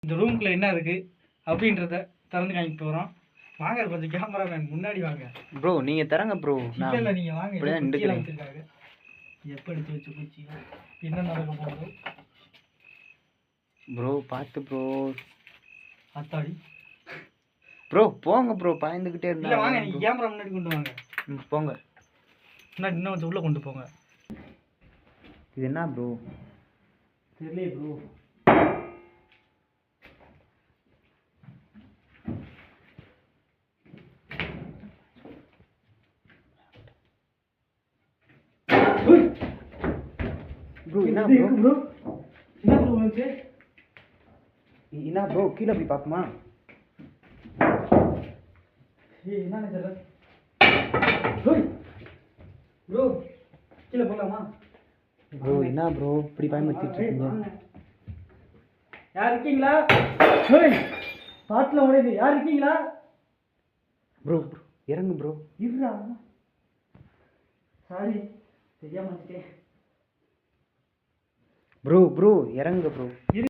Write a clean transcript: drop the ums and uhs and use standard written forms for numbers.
இந்த ரூம்குள்ள என்ன இருக்கு அப்படின்றத திறந்து காமிக்க போகிறோம். வாங்க கொஞ்சம் கேமரா மேன் முன்னாடி வாங்க. ப்ரோ நீங்கள் தரங்க ப்ரோ. இல்லை நீங்கள் வாங்க. இப்படிதான் வச்சுருக்காங்க. எப்போ எடுத்து வச்சு பூச்சி என்ன நடக்க போகுது ப்ரோ? பார்த்து ப்ரோ. அத்தாடி ப்ரோ போங்க ப்ரோ, பாய்ந்துக்கிட்டே இருந்தா. வாங்க நீங்கள் கேமரா முன்னாடி கொண்டு வாங்க. போங்க முன்னாடி இன்னும் கொஞ்சம் உள்ளே கொண்டு போங்க. இது என்ன ப்ரோ? தெரியலையே ப்ரோ. ப்ரோ என்ன ப்ரோ? ப்ரோ என்ன ப்ரோ வந்து என்ன ப்ரோ? கீழே போய் பார்க்குமா? என்ன தெரியல ப்ரோ. கீழே போகலாமா ப்ரோ? என்ன ப்ரோ இப்படி பயமுறுத்திட்டு இருக்கீங்க? யார் இருக்கீங்களா? பாட்டில் உடையுது. யார் இருக்கீங்களா? ப்ரோ இறங்கு ப்ரோ. இருடா. சாரி தெரியாம வந்துட்டேன் ப்ரோ. இறங்குங்க ப்ரோ.